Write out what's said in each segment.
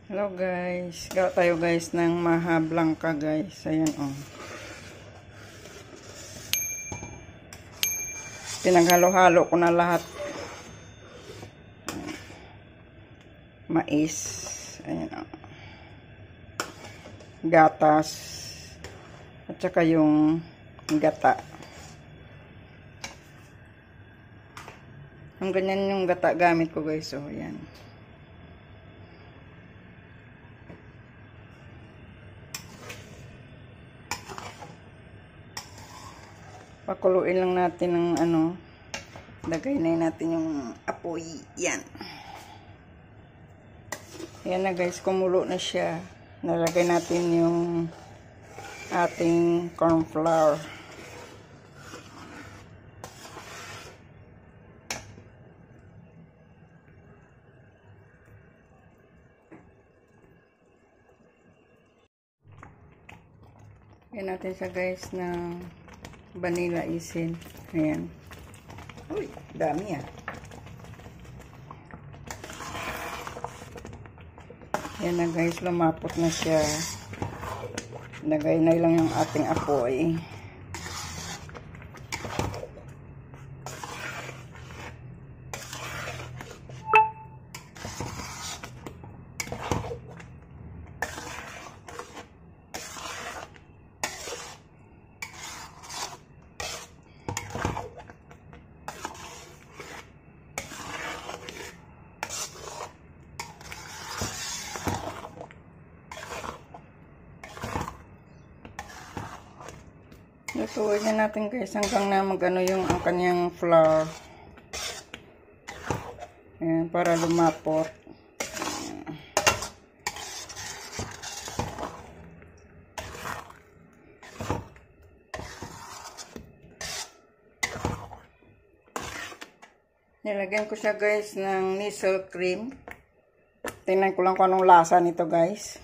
Hello guys, gawa tayo guys ng maha blanca guys. Ayan oh. Pinaghalo-halo ko na lahat. Mais. Ayan oh. Gatas. At saka yung gata. Ang ganyan yung gata gamit ko guys. So, ayan. Pakuluin lang natin ng ano, lagay na natin yung apoy. Yan. Yan na guys, kumulo na siya. Nalagay natin yung ating corn flour. Yan natin siya guys ng vanilla isin. Ayan. Uy, dami ah. Yan na guys, lumapot na siya. Lagay na lang yung ating apoy. Lutuin na natin guys hanggang na magano yung ang kanyang flour. Ayan, para lumapot. Nilagyan ko siya guys ng Nestle cream. Tingnan ko lang kung anong lasa nito guys.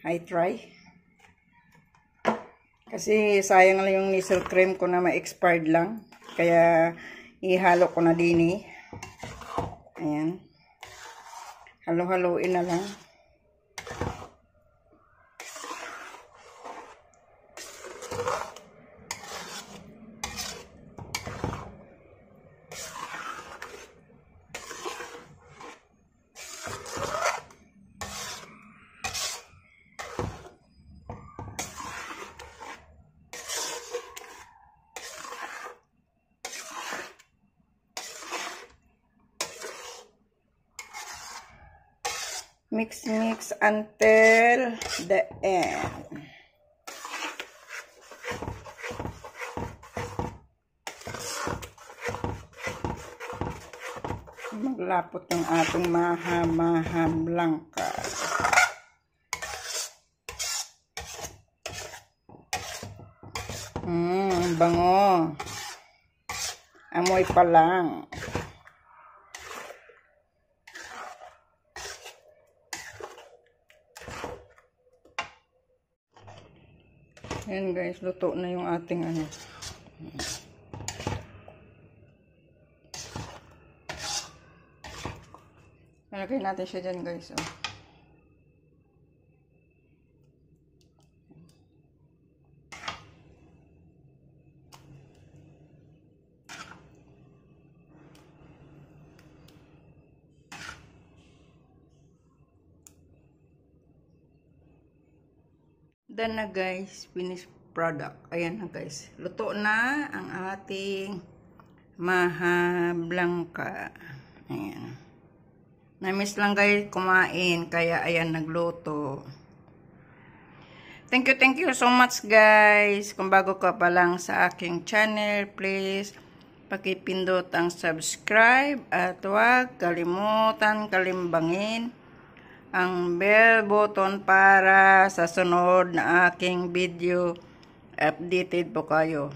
I try. Kasi sayang lang yung Nestle cream ko na ma-expired lang. Kaya ihalo ko na din eh. Ayan. Halo-haloin na lang. Mix until the end. Maglapot ng ating maha blanca. Bango. Amoy pa lang. Ayan guys, luto na yung ating ano. Nalagay natin siya dyan guys. Oh. Done na guys, finished product. Ayan na guys. Luto na ang ating maha blanca. Ayan. Na-miss lang guys kumain. Kaya ayan nagluto. Thank you so much guys. Kung bago ka pa lang sa aking channel, please pakipindot ang subscribe. At huwag kalimutan kalimbangin ang bell button para sa sunod na aking video, updated po kayo.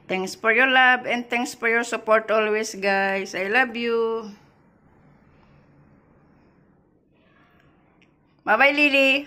Thanks for your love and thanks for your support always guys. I love you. Bye bye Lily.